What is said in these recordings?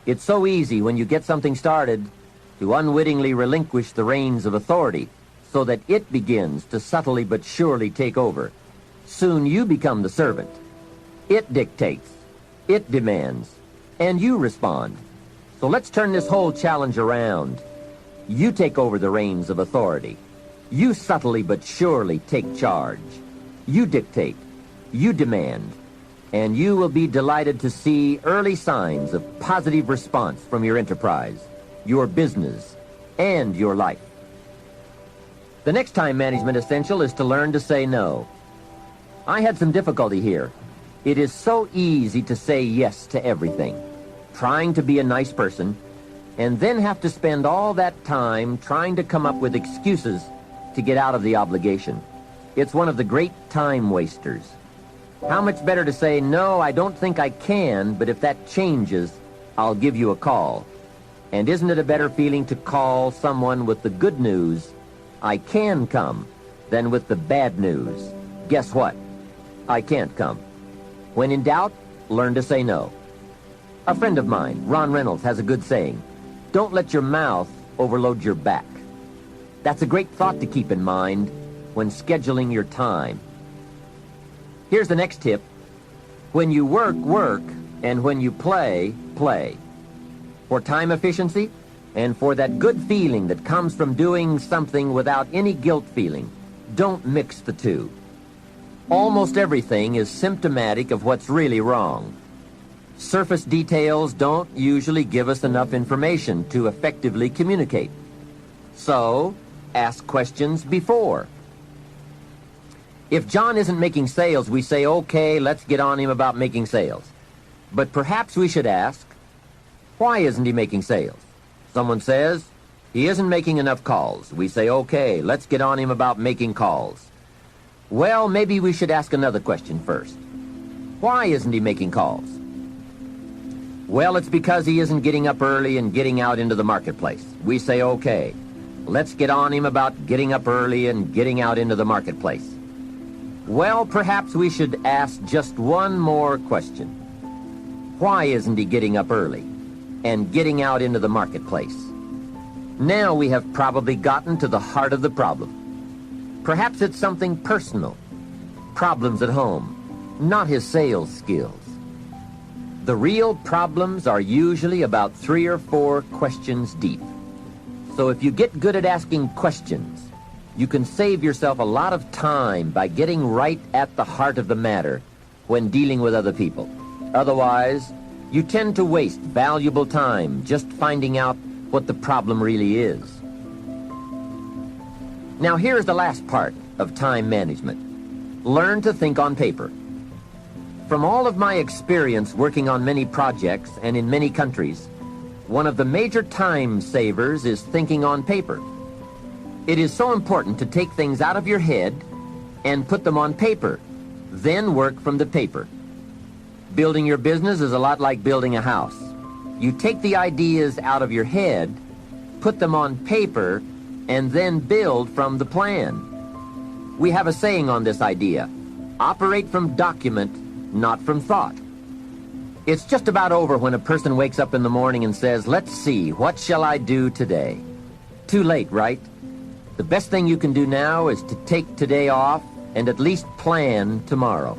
It's so easy when you get something started to unwittingly relinquish the reins of authority so that it begins to subtly but surely take over. Soon you become the servant. It dictates, it demands, and you respond. So let's turn this whole challenge around. You take over the reins of authority. You subtly but surely take charge. You dictate, you demand, and you will be delighted to see early signs of positive response from your enterprise, your business, and your life. The next time management essential is to learn to say no. I had some difficulty here. It is so easy to say yes to everything, trying to be a nice person, and then have to spend all that time trying to come up with excuses to get out of the obligation. It's one of the great time wasters. How much better to say, no, I don't think I can, but if that changes, I'll give you a call. And isn't it a better feeling to call someone with the good news, I can come, than with the bad news, guess what? I can't come. When in doubt, learn to say no. A friend of mine, Ron Reynolds, has a good saying, don't let your mouth overload your back. That's a great thought to keep in mind when scheduling your time. Here's the next tip. When you work, work, and when you play, play. For time efficiency, and for that good feeling that comes from doing something without any guilt feeling, don't mix the two. Almost everything is symptomatic of what's really wrong. Surface details don't usually give us enough information to effectively communicate. So, ask questions before. If John isn't making sales, we say, okay, let's get on him about making sales. But perhaps we should ask, why isn't he making sales? Someone says, he isn't making enough calls. We say, okay, let's get on him about making calls. Well, maybe we should ask another question first. Why isn't he making calls? Well, it's because he isn't getting up early and getting out into the marketplace. We say, okay, let's get on him about getting up early and getting out into the marketplace. Well, perhaps we should ask just one more question. Why isn't he getting up early and getting out into the marketplace? Now we have probably gotten to the heart of the problem. Perhaps it's something personal, problems at home, not his sales skills. The real problems are usually about 3 or 4 questions deep. So if you get good at asking questions, you can save yourself a lot of time by getting right at the heart of the matter when dealing with other people. Otherwise, you tend to waste valuable time just finding out what the problem really is. Now here's the last part of time management. Learn to think on paper. From all of my experience working on many projects and in many countries, one of the major time savers is thinking on paper. It is so important to take things out of your head and put them on paper, then work from the paper. Building your business is a lot like building a house. You take the ideas out of your head, put them on paper, and then build from the plan. We have a saying on this idea, operate from document, not from thought. It's just about over when a person wakes up in the morning and says, let's see, what shall I do today? Too late, right? The best thing you can do now is to take today off and at least plan tomorrow.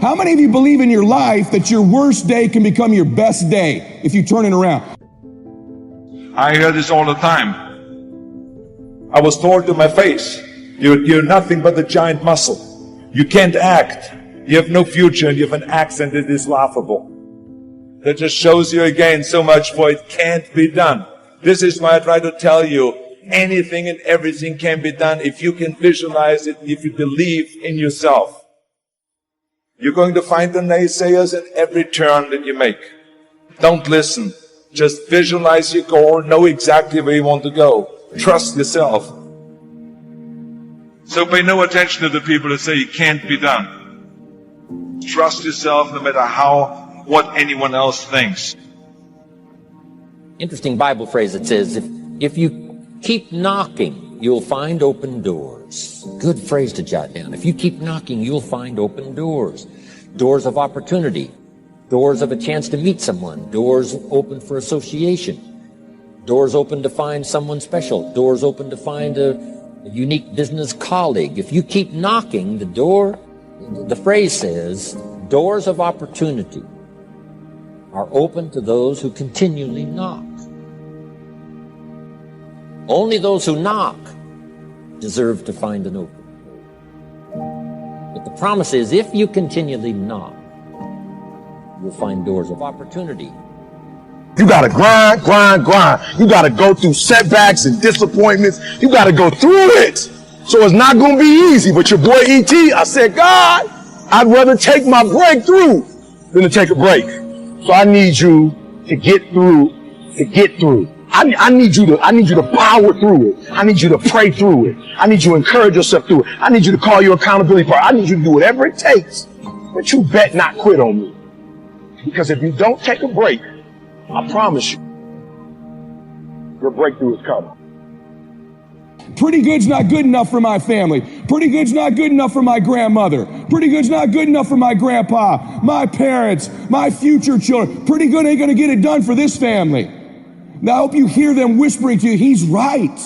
How many of you believe in your life that your worst day can become your best day if you turn it around? I hear this all the time. I was told to my face, you're nothing but a giant muscle. You can't act. You have no future and you have an accent that is laughable. That just shows you again so much for it can't be done. This is why I try to tell you, anything and everything can be done if you can visualize it, if you believe in yourself. You're going to find the naysayers at every turn that you make. Don't listen. Just visualize your goal, know exactly where you want to go. Trust yourself. So pay no attention to the people that say it can't be done. Trust yourself no matter what anyone else thinks. Interesting Bible phrase that says, if you keep knocking, you'll find open doors. Good phrase to jot down. If you keep knocking, you'll find open doors. Doors of opportunity. Doors of a chance to meet someone. Doors open for association. Doors open to find someone special. Doors open to find a unique business colleague. If you keep knocking, the phrase says, doors of opportunity are open to those who continually knock. Only those who knock deserve to find an opening. But the promise is, if you continually knock, you'll find doors of opportunity. You gotta grind. You gotta go through setbacks and disappointments. You gotta go through it. So it's not gonna be easy. But your boy E.T., I said, God, I'd rather take my breakthrough than to take a break. So I need you to get through. I need you to power through it. I need you to pray through it. I need you to encourage yourself through it. I need you to call your accountability partner. I need you to do whatever it takes. But you bet not quit on me. Because if you don't take a break, I promise you, your breakthrough is coming. Pretty good's not good enough for my family. Pretty good's not good enough for my grandmother. Pretty good's not good enough for my grandpa, my parents, my future children. Pretty good ain't gonna get it done for this family. Now I hope you hear them whispering to you, he's right.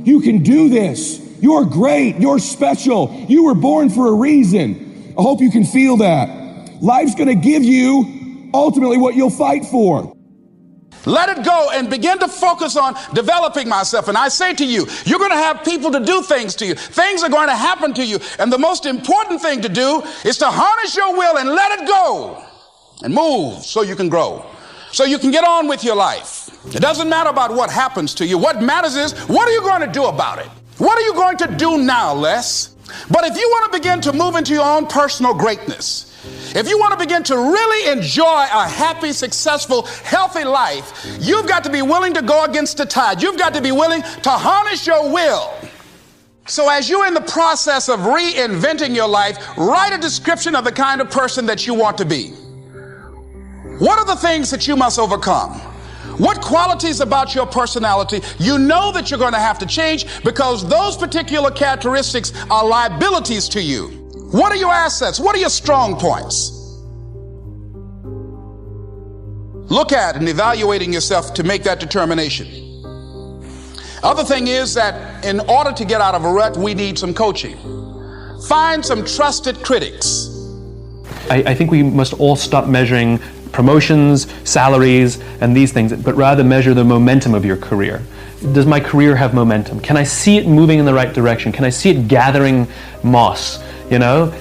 You can do this. You're great. You're special. You were born for a reason. I hope you can feel that. Life's gonna give you ultimately what you'll fight for. Let it go and begin to focus on developing myself. And I say to you, you're going to have people to do things to you. Things are going to happen to you. And the most important thing to do is to harness your will and let it go and move so you can grow, so you can get on with your life. It doesn't matter about what happens to you. What matters is, what are you going to do about it? What are you going to do now, Les? But if you want to begin to move into your own personal greatness, if you want to begin to really enjoy a happy, successful, healthy life, you've got to be willing to go against the tide. You've got to be willing to harness your will. So as you're in the process of reinventing your life, write a description of the kind of person that you want to be. What are the things that you must overcome? What qualities about your personality you know that you're going to have to change because those particular characteristics are liabilities to you? What are your assets? What are your strong points? Look at and evaluating yourself to make that determination. Other thing is that in order to get out of a rut, we need some coaching. Find some trusted critics. I think we must all stop measuring promotions, salaries, and these things, but rather measure the momentum of your career. Does my career have momentum? Can I see it moving in the right direction? Can I see it gathering moss? You know,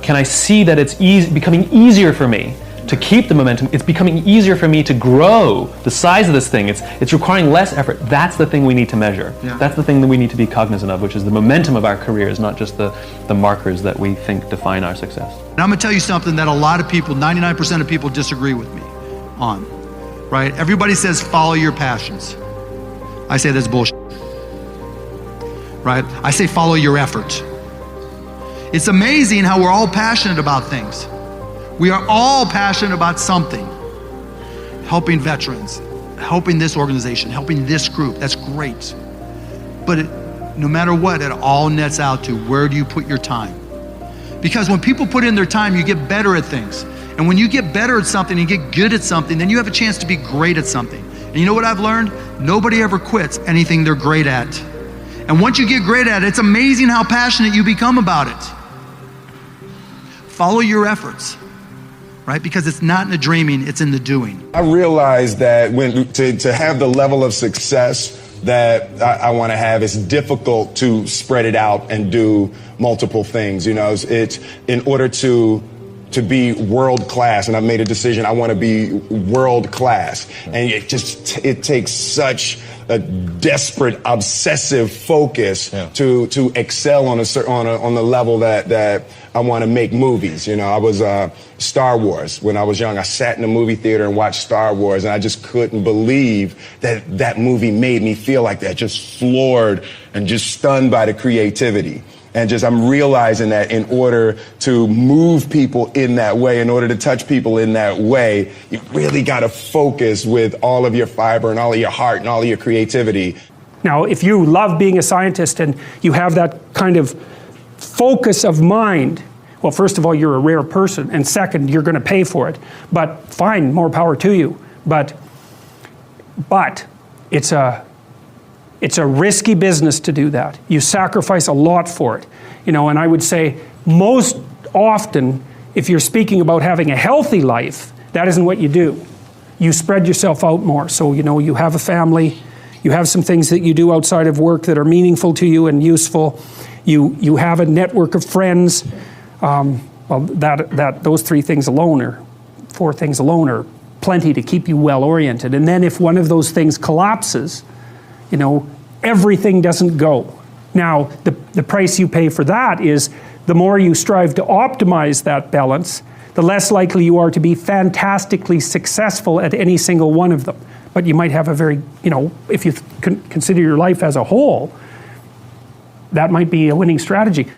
can I see that it's becoming easier for me to keep the momentum? It's becoming easier for me to grow the size of this thing. It's requiring less effort. That's the thing we need to measure. Yeah. That's the thing that we need to be cognizant of, which is the momentum of our careers, not just the markers that we think define our success. And I'm gonna tell you something that a lot of people, 99% of people disagree with me on, right? Everybody says follow your passions. I say that's bullshit, right? I say follow your effort. It's amazing how we're all passionate about things. We are all passionate about something. Helping veterans, helping this organization, helping this group, that's great. But no matter what, it all nets out to where do you put your time? Because when people put in their time, you get better at things. And when you get better at something and get good at something, then you have a chance to be great at something. And you know what I've learned? Nobody ever quits anything they're great at. And once you get great at it, it's amazing how passionate you become about it. Follow your efforts, right? Because it's not in the dreaming, it's in the doing. I realized that to have the level of success that I want to have, it's difficult to spread it out and do multiple things. You know, it's in order to be world class, and I've made a decision, I want to be world class. And it takes such a desperate, obsessive focus to excel on the level that I want to make movies. You know, I was Star Wars when I was young. I sat in a movie theater and watched Star Wars, and I just couldn't believe that movie made me feel like that, just floored and just stunned by the creativity. And I'm realizing that in order to move people in that way, in order to touch people in that way, you really got to focus with all of your fiber and all of your heart and all of your creativity. Now, if you love being a scientist and you have that kind of focus of mind, Well, first of all, you're a rare person, and second, you're going to pay for it. But fine, more power to you. But it's a risky business to do that. You sacrifice a lot for it. You know, and I would say most often, if you're speaking about having a healthy life, that isn't what you do. You spread yourself out more. So, you know, you have a family, you have some things that you do outside of work that are meaningful to you and useful. You have a network of friends. Well, those 3 things alone, or 4 things alone, are plenty to keep you well oriented. And then if one of those things collapses, you know, everything doesn't go. Now, the price you pay for that is the more you strive to optimize that balance, the less likely you are to be fantastically successful at any single one of them. But you might have a very, you know, if you consider your life as a whole, that might be a winning strategy.